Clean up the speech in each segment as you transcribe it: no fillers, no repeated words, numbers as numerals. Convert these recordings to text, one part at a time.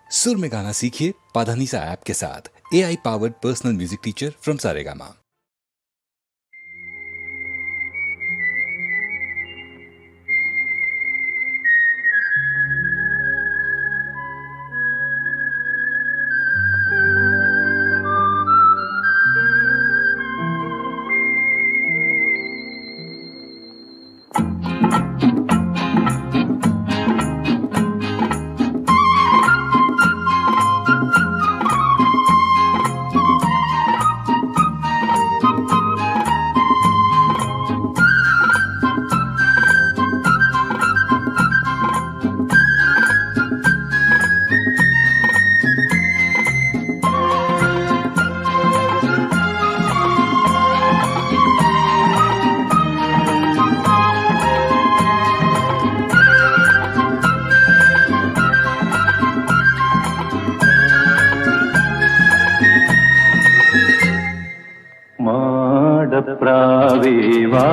सुर में गाना सीखिए पाधानीसा ऐप के साथ। AI powered personal music teacher from Saregama. പ്രാവേവാ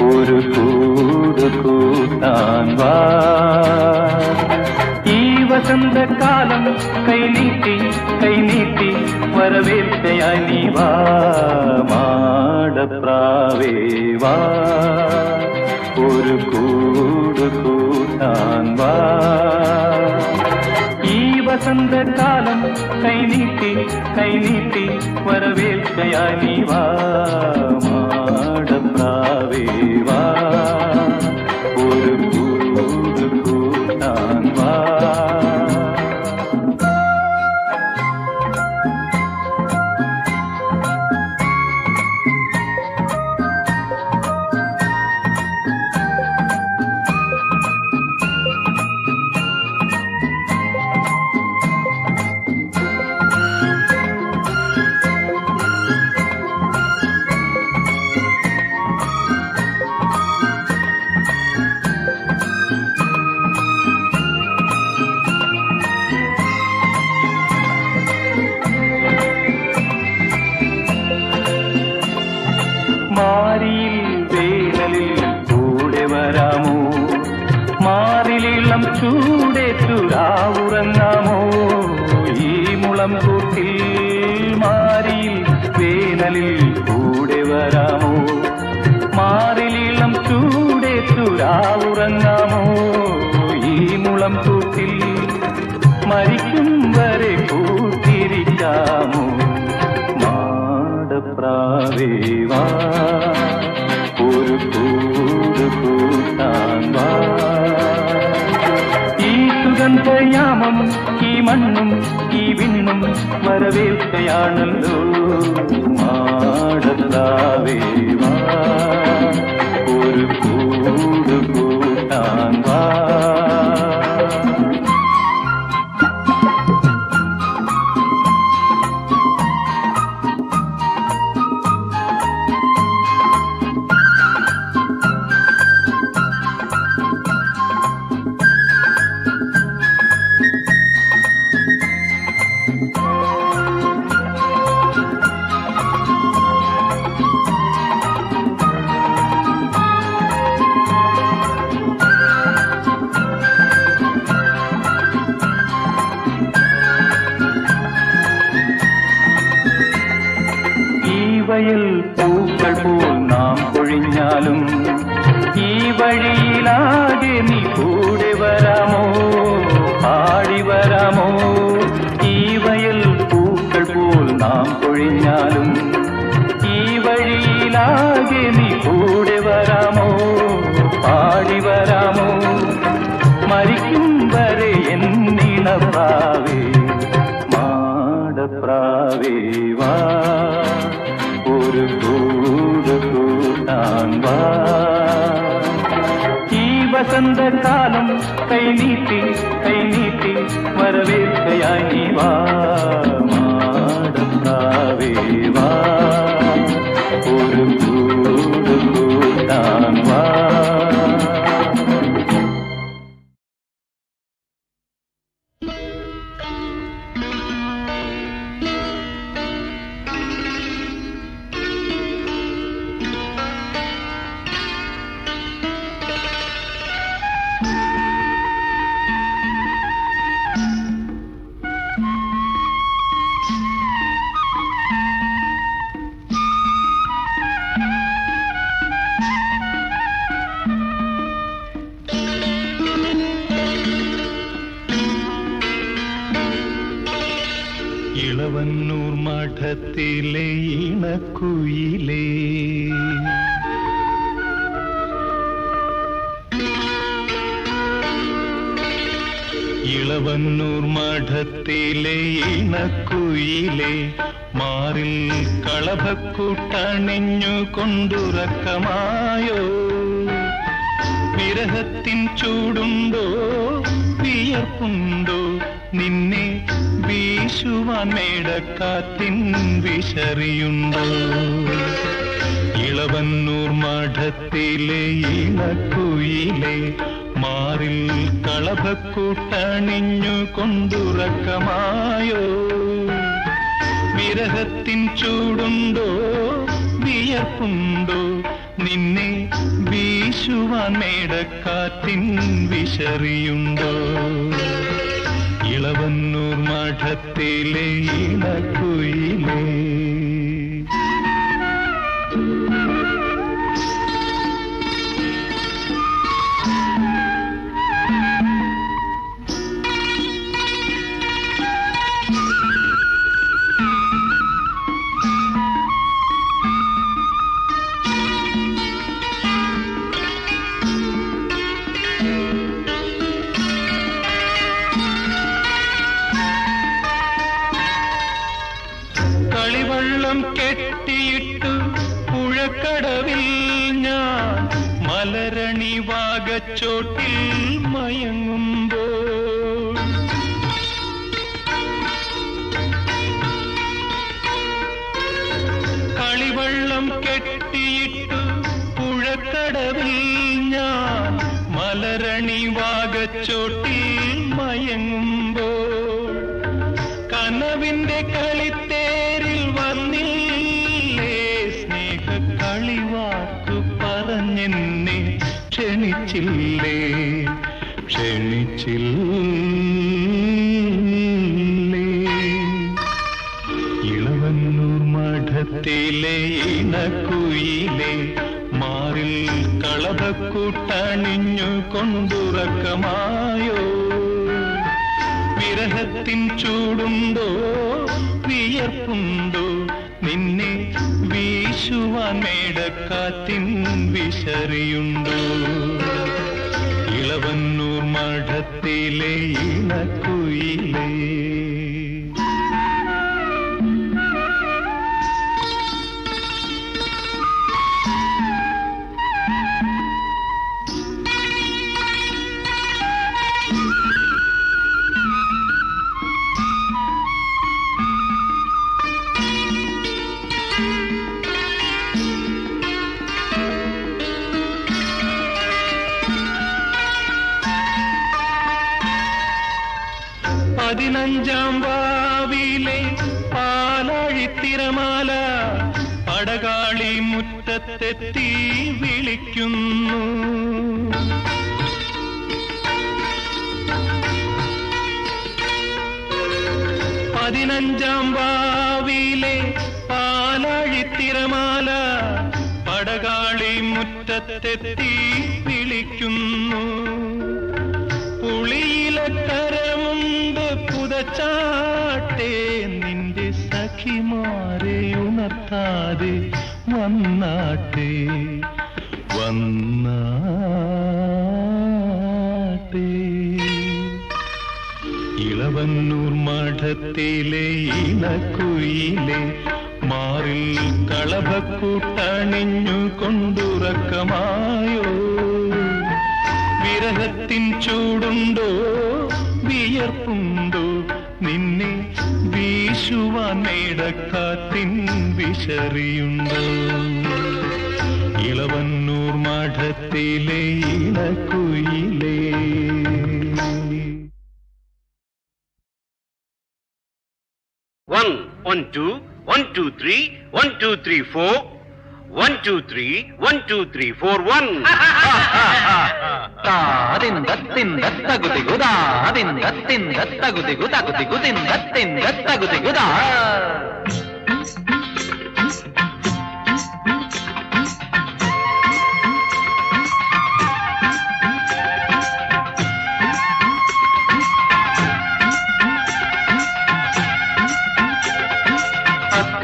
ഒരു കൂട് കൂട്ടാൻ വാ ഈ വസന്തകാലം കൈനീട്ടി വരവേൽക്കയായി നീ വാ മാടപ്രാവേവാ ഒരു കൂട് കൂട്ടാൻ വാ ഈ വസന്തകാലം കൈനീട്ടി വരവേൽക്കയായി നീ വാ മാടപ്രാവേവാ ഒരു കൂട് കൂട്ടാൻ വാ മാരിയിൽ വേനലിൽ കൂടെ വരാമോ മാറിലിളം ചൂടേറ്റുരാവുറങ്ങാമോ ഈ മുളം കൂട്ടിൽ മാരിയിൽ വേനലിൽ കൂടെ വരാമോ മാറിലിളം ചൂടേറ്റുരാവുറങ്ങാമോ ഈ മുളം കൂട്ടിൽ മരിക്കും വരെ കൂട്ടിരിക്കാമോ പ്രാവേവാ ഒരു കൂട് കൂട്ടാൻ വാ ഈ സുഗന്ധയാമം ഈ മണ്ണും ഈ വിണ്ണും വരവേൽക്കയാണല്ലോ മാടപ്രാവേവാ ഒരു കൂട് കൂട്ടാൻ വാ വയൽ പൂക്കൾ പോൽ നാം പൊഴിഞ്ഞാലും ഈ വഴിയിലാകെ നീ കൂടെ വരാമോ പാടി വരാമോ ഈ വയൽ പൂക്കൾ പോൽ നാം പൊഴിഞ്ഞാലും ഈ വഴിയിലാകെ നീ കൂടെ വരാമോ പാടി വരാമോ മരിക്കും വരെ എന്നിണപ്രാവേ മാടപ്രാവേവാ ഒരു കൂട് കൂട്ടാൻ വാ ഈ വസന്തകാലം കൈനീട്ടി വരവേൽക്കയായി നീ വാ മാടപ്രാവേവാ ഒരു കൂട് കൂട്ടാൻ വാ ഇളവന്നൂർ മഠത്തിലെ ഇണക്കുയിലേ, ഇളവന്നൂർ മഠത്തിലെ ഇണക്കുയിലേ, മാറിൽ കളഭക്കൂട്ടണിഞ്ഞു കൊണ്ടുറക്കമായോ? വിരഹത്തിൻ ചൂടുണ്ടോ വിയർപ്പുണ്ടോ? നിന്നെ വീശുവാൻ മേടക്കാറ്റിൻ വിശറിയുണ്ടോ? ഇളവന്നൂർ മഠത്തിലെ ഇണക്കുയിലേ, മാറിൽ കളഭക്കൂട്ടണിഞ്ഞു കൊണ്ടുറക്കമായോ? വിരഹത്തിൻ ചൂടുണ്ടോ വിയർപ്പുണ്ടോ? നിന്നെ വീശുവാൻ മേടക്കാറ്റിൻ വിശറിയുണ്ടോ? ഇളവന്നൂർ മഠത്തിലെ ഇണക്കുയിലേ. കളിവള്ളം കെട്ടിയിട്ടു പുഴക്കടവിൽ ഞാൻ മലരണി വാഗച്ചോട്ടിൽ മയങ്ങുമ്പോൾ, കളിവള്ളം കെട്ടിയിട്ടു പുഴക്കടവിൽ ഞാൻ മലരണി വാഗച്ചോട്ടിൽ മയങ്ങുമ്പോൾ, കനവിന്റെ കളിത്തേരിൽ വന്നില്ലേ സ്നേഹ കളിവാക്കു പറഞ്ഞെന്നെ ക്ഷണിച്ചില്ലേ, ക്ഷണിച്ചില്ലേ? ഇളവന്നൂർ മഠത്തിലെ ഇണക്കുയിലേ, മാറിൽ കളഭക്കൂട്ടണിഞ്ഞു കൊണ്ടുറക്കമായോ? വിരഹത്തിൻ ചൂടുണ്ടോ വിയർപ്പുണ്ടോ? നിന്നെ വീശുവാൻ മേടക്കാറ്റിൻ വിശറിയുണ്ടോ? ഇളവന്നൂർ മഠത്തിലെ ഇണക്കുയിലേ. പതിനഞ്ചാം വാവിലെ പാലാഴിത്തിരമാല പടകാളി മുറ്റത്തെത്തി വിളിക്കുന്നു. പതിനഞ്ചാം വാവിലെ പാലാഴിത്തിരമാല പടകാളി മുറ്റത്തെത്തി വിളിക്കുന്നു. പുളിയിലക്കരമുണ്ട് പുതച്ചാട്ടെ, നിന്റെ സഖിമാരെ ഉണർത്താതെ വന്നാട്ടെ, വന്നാട്ടെ. ഇളവന്നൂർ മഠത്തിലെ ഇണക്കുയിലേ, മാറിൽ കളഭക്കൂട്ടണിഞ്ഞു കൊണ്ടുറക്കമായോ? വിരഹത്തിൻ ചൂടുണ്ടോ വിയർപ്പുണ്ടോ? നിന്നെ വീശുവാൻ മേടക്കാറ്റിൻ വിശറിയുണ്ടോ? ഇളവന്നൂർ മഠത്തിലെ ഇണക്കുയിലേ. One, 1, 2, 1, 2, 3, 1, 2, 3, 4, 1, 2, 3, 1, 2, 3, 4, 1.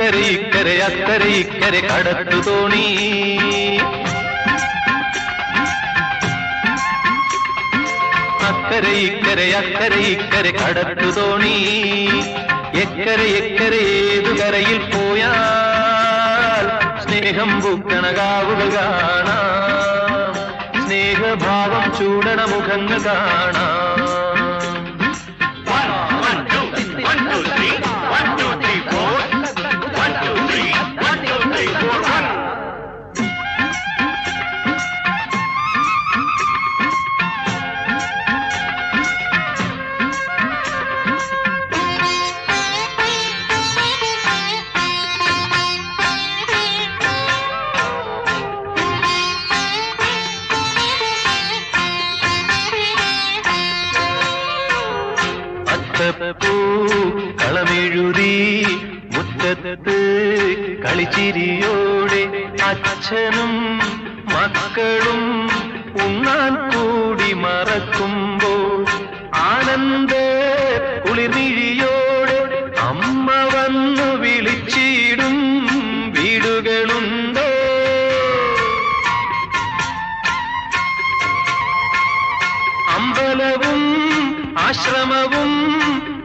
അക്കരെ ഇക്കരെ കടത്തു തോണി അക്കരെ ഇക്കരെ കടത്തു തോണി എക്കരെ ഏതു കരയിൽ പോയാൽ സ്നേഹം പൂക്കണ കാവുകൾ കാണാം സ്നേഹഭാവം ചൂടണ മുഖങ്ങൾ കാണാം കളമെഴുതി മുറ്റത്ത് കളിച്ചിരിയോടെ അച്ഛനും മക്കളും ഉണ്ണാൻ കൂടി മറക്കുമ്പോൾ ആനന്ദ കുളിർമിഴിയോടെ അമ്മ വന്നു വിളിച്ചിടും വീടുകളുണ്ടോ അമ്പലവും ആശ്രമവും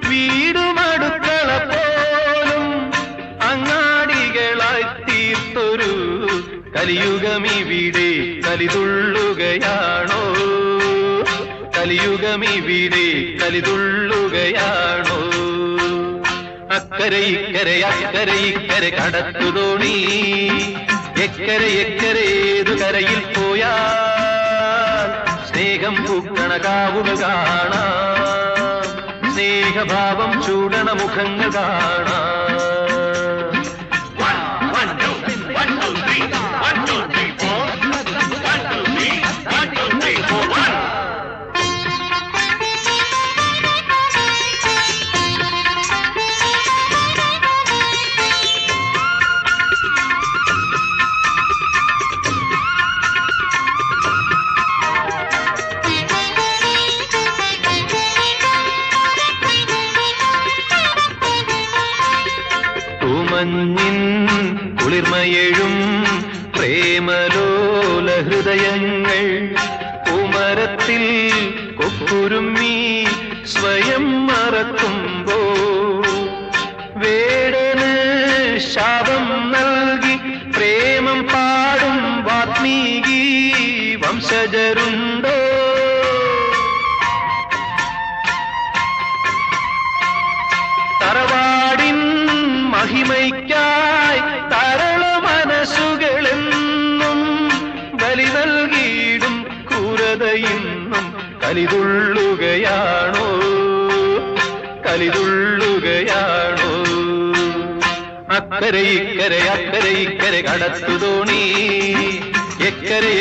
വീടുമടുക്കള പോലും അങ്ങാടികളായി തീർത്തൊരു കലിയുഗമിവിടെ കലിതുള്ളുകയാണോ കലിയുഗമിവിടെ കലിതുള്ളുകയാണോ അക്കരെ ഇക്കരെ കടത്തു തോണി എക്കരെ ഏതു കരയിൽ പോയാൽ സ്നേഹം പൂക്കണ കാവുകൾ കാണാം സ്നേഹഭാവം ചൂടണ മുഖങ്ങൾ കാണാം മഞ്ഞിൻ കുളിർമയെഴും പ്രേമലോല ഹൃദയങ്ങൾ പൂമരത്തിൽ കൊക്കുരുമ്മി സ്വയം മറക്കുമ്പോ വേടന് ശാപം നൽകി പ്രേമം പാടും വാത്മീകി വംശജരുണ്ടോ തറവാടിൻ മഹിമയ്ക്കായി തരള മനസ്സുകളെന്നും ബലി നൽകിയിടും ക്രൂരതയെന്നും കലിതുള്ളുകയാണോ അക്കരെ ഇക്കരെ കടത്തു തോണി എക്കരെ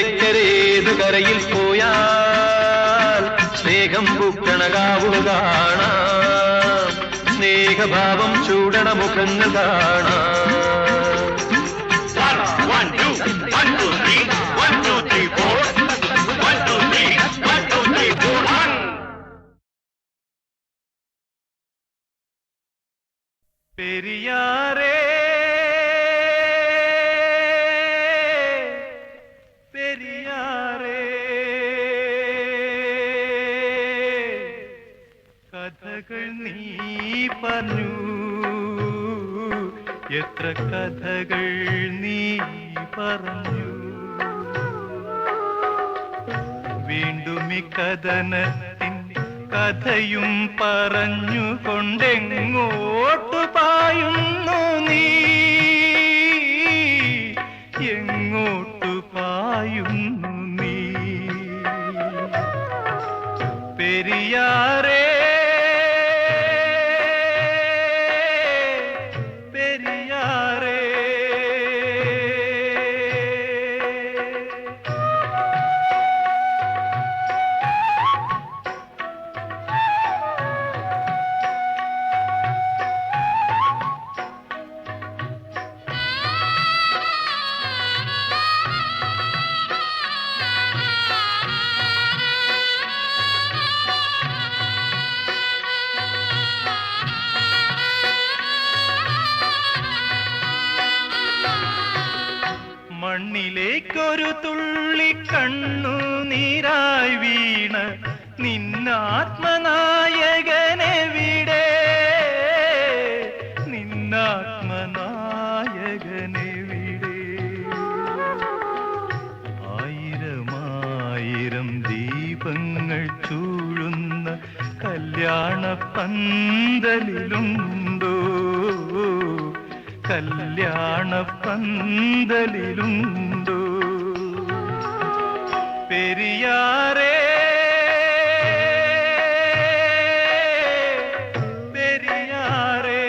ഏതു കരയിൽ പോയാൽ സ്നേഹം പൂക്കണ കാവുകൾ കാണാം സ്നേഹഭാവം ചൂടണ മുഖങ്ങൾ കാണാം പെരിയാറേ പെരിയാറേ കഥകൾ നീ പറഞ്ഞു എത്ര കഥകൾ നീ പറഞ്ഞു വീണ്ടും ഈ കഥനത്തിൻ കഥയും പറഞ്ഞുകൊണ്ടെങ്ങോട്ടു പായുന്നു നീ എങ്ങോട്ടു പായുന്നു നീ പെരിയാറേ പെരിയാറേ നിന്നാത്മനായകനെവിടെ നിന്നാത്മനായകനെവിടെ ആയിരമായിരം ദീപങ്ങൾ ചൂഴുന്ന കല്യാണ പന്തലിലുണ്ടോ കല്യാണ പന്തലിലുണ്ടോ പെരിയാറേ പെരിയാറേ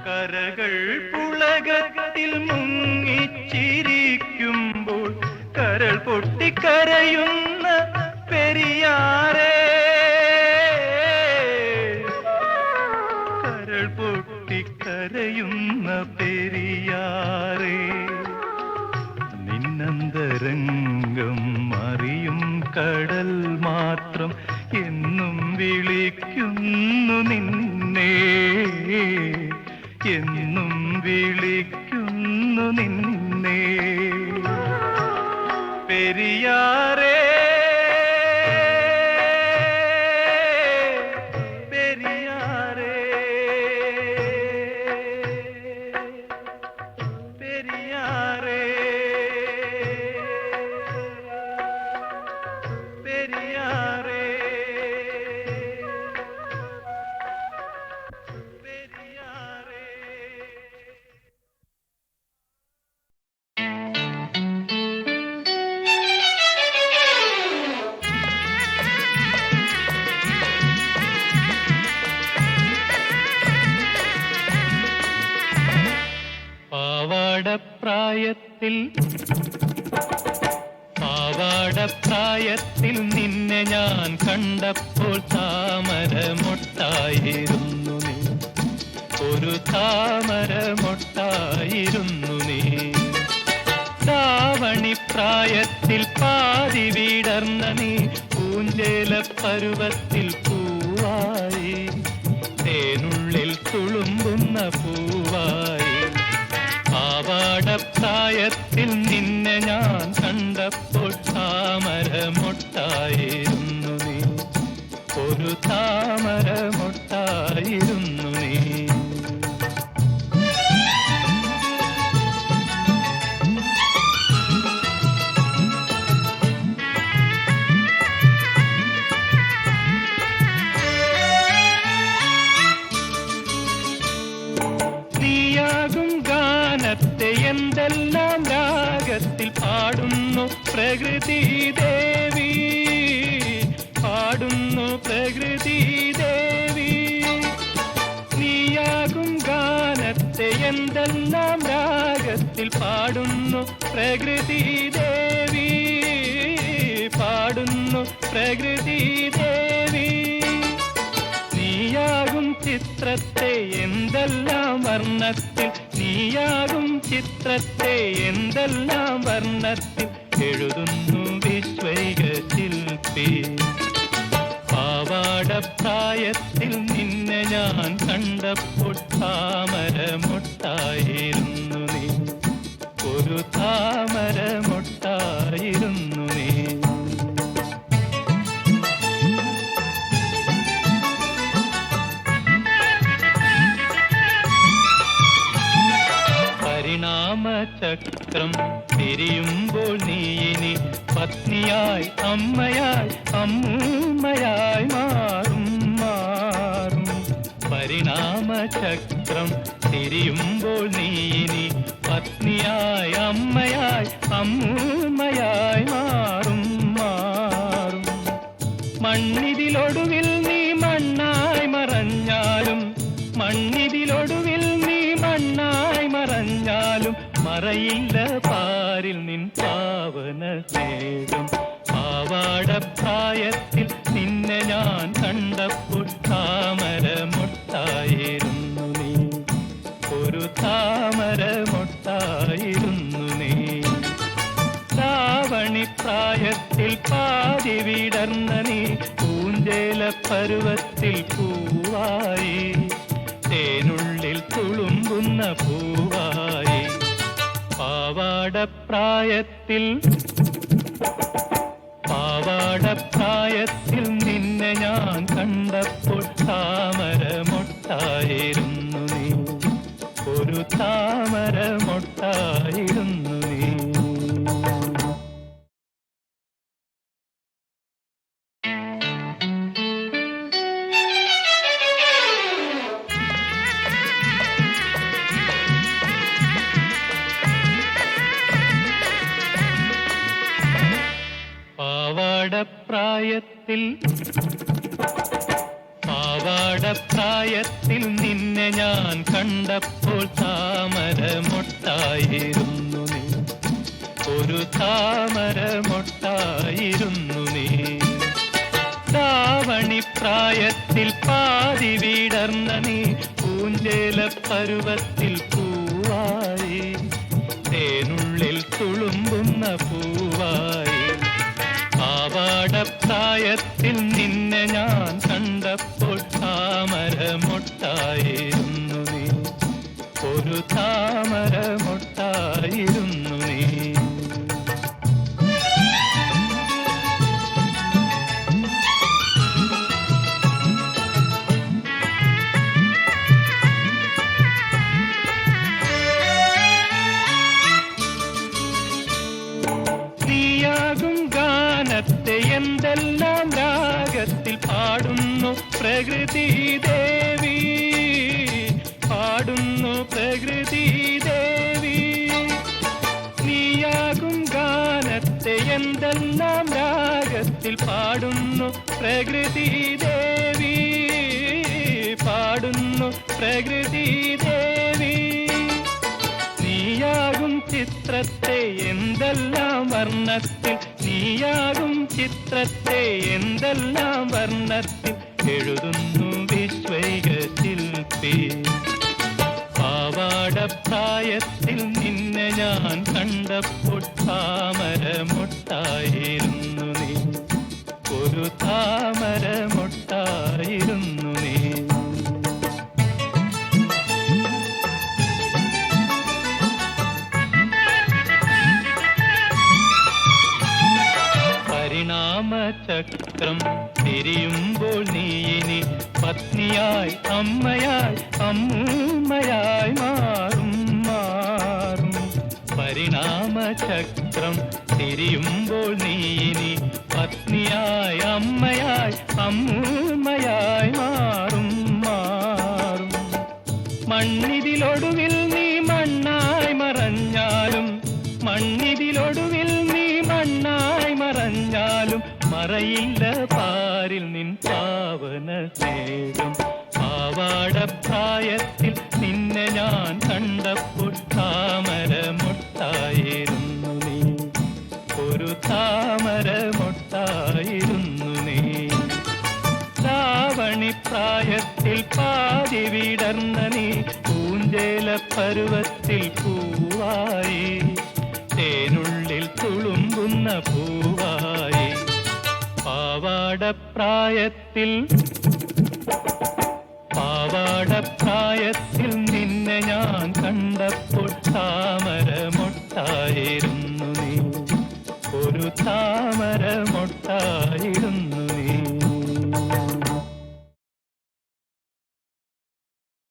കരകൾ പുളകത്തിൽ മുങ്ങിച്ചിരിക്കുമ്പോൾ കരൾ പൊട്ടിക്കരയുന്ന പെരിയാറേ കരൾ പൊട്ടിക്കരയുന്ന പെരിയാറേ നിന്നന്തരംഗം അറിയും കടൽ മാത്രം എന്നും വിളിക്കുന്നു നിന്നെ എന്നും വിളിക്കുന്നു നിന്നെ പെരിയാറേ പെരിയാറേ പെരിയാറേ പെരിയാറേ പാവാടപ്രായത്തിൽ നിന്നെ ഞാൻ കണ്ടപ്പോൾ താമരമൊട്ടായിരുന്നു നീ ഒരു താമരമൊട്ടായിരുന്നു നീ താവണിപ്രായത്തിൽ പാതി വിടർന്ന നീ പൂഞ്ചേല പരുവത്തിൽ പൂവായി തേനുള്ളിൽ തുളുമ്പുന്ന പൂവായി പാവാടപ്രായത്തിൽ നിന്നെ ഞാൻ കണ്ടപ്പോൾ താമരമൊട്ടായിരുന്നു നീ ഒരു താമരമൊട്ടായിരുന്നു നീ എന്തെല്ലാം രാഗത്തിൽ പാടുന്നു പ്രകൃതി ദേവി പാടുന്നു പ്രകൃതി ദേവി നീയാകും ഗാനത്തെ എന്തെല്ലാം രാഗത്തിൽ പാടുന്നു പ്രകൃതി ദേവി പാടുന്നു പ്രകൃതി ദേവി നീയാകും ചിത്രത്തെ എന്തെല്ലാം വർണ്ണത്തിൽ നീയാകും ചിത്രത്തെ എന്തെല്ലാം വർണ്ണത്തിൽ എഴുതുന്നു വിശ്വൈക ശില്പി പാവാടപ്രായത്തിൽ നിന്നെ ഞാൻ കണ്ടപ്പോൾ താമരമൊട്ടായിരുന്നു നീ ഒരു താമരമൊട്ടായിരുന്നു നീ പരിണാമചക്രം തിരിയുമ്പോൾ നീ ഇനി പത്നിയായി അമ്മയായി അമ്മൂമ്മയായി മാറും മാറും പരിണാമചക്രം തിരിയുമ്പോൾ നീ ഇനി പത്നിയായി അമ്മയായി അമ്മൂമ്മയായി മാറും മാറും മണ്ണിതിലൊടുവിൽ നീ മണ്ണായി മറഞ്ഞാലും മണ്ണിതിലൊടുവിൽ നീ മണ്ണായി മറഞ്ഞാലും മറയില്ല പാരിൽ നിൻ പാവന സ്നേഹം പാവാടപ്രായത്തിൽ നിന്നെ ഞാൻ കണ്ടപ്പോൾ താമരമൊട്ടായിരുന്നു നീ താമരമൊട്ടായിരുന്നു നീ. പ്രായത്തിൽ പാതി വിടർന്ന നീ പൂഞ്ചേല പരുവത്തിൽ പൂവായി, തേനുള്ളിൽ തുളുമ്പുന്ന പൂവായി. പാവാടപ്രായത്തിൽ നിന്നെ ഞാൻ കണ്ടപ്പോൾ താമരമൊട്ടായിരുന്നു നീ, ഒരു താമരമൊട്ടായിരുന്നു നീ. പാവാടപ്രായത്തിൽ നിന്നെ ഞാൻ കണ്ടപ്പോൾ താമരമൊട്ടായിരുന്നു നീ, ഒരു താമരമൊട്ടായിരുന്നു നീ. പ്രായത്തിൽ പാതി വിടർന്ന നീ പൂഞ്ചേല പരുവത്തിൽ പൂവായി, തേനുള്ളിൽ തുളുമ്പുന്ന പൂവായി. പാവാടപ്രായത്തിൽ നിന്നെ ഞാൻ കണ്ടപ്പോൾ താമരമൊട്ടായിരുന്നു നീ, ഒരു താമരമൊട്ടായിരുന്നു നീ. എന്തെല്ലാം രാഗത്തിൽ പാടുന്നു പ്രകൃതി ദേവി, പാടുന്നു പ്രകൃതി ദേവി. നീയാകും ഗാനത്തെ എന്തെല്ലാം രാഗത്തിൽ പാടുന്നു പ്രകൃതി ദേവി, പാടുന്നു പ്രകൃതി ദേവി. നീയാകും ചിത്രത്തെ എന്തെല്ലാം വർണ്ണത്തിൽ, നീയാകും ചിത്രത്തെ എന്തെല്ലാം വർണ്ണത്തിൽ എഴുതുന്നു വിശ്വൈക ശില്പി. പാവാടപ്രായത്തിൽ നിന്നെ ഞാൻ കണ്ടപ്പോൾ താമരമൊട്ടായിരുന്നു നീ, ഒരു താമരമൊട്ടായിരുന്നു നീ. പരിണാമചക്രം തിരിയുമ്പോൾ നീ ഇനി പത്നിയായി, അമ്മയായി, അമ്മൂമ്മയായി മാറും. പരിണാമചക്രം തിരിയുമ്പോൾ നീ ഇനി പത്നിയായി, അമ്മയായി, അമ്മൂമ്മയായി മാറും. മണ്ണിതിലൊടുവിൽ നീ മണ്ണായി മറഞ്ഞാലും, മണ്ണിതിലൊടുവിൽ നീ മണ്ണായി മറഞ്ഞാലും മറയില്ല പാരിൽ നിൻ പാവന സ്നേഹം. പാവാടപ്രായത്തിൽ നിന്നെ ഞാൻ കണ്ടപ്പോൾ താമരമൊട്ടായിരുന്നു നീ, ഒരു താമരമൊട്ടായിരുന്നു നീ. പ്രായത്തിൽ പാതി വിടർന്ന നീ പൂഞ്ചേല പരുവത്തിൽ പൂവായി, തേനുള്ളിൽ തുളുമ്പുന്ന പൂവായി. പാവാടപ്രായത്തിൽ നിന്നെ ഞാൻ കണ്ടപ്പോൾ താമരമൊട്ടായിരുന്നു നീ, ഒരു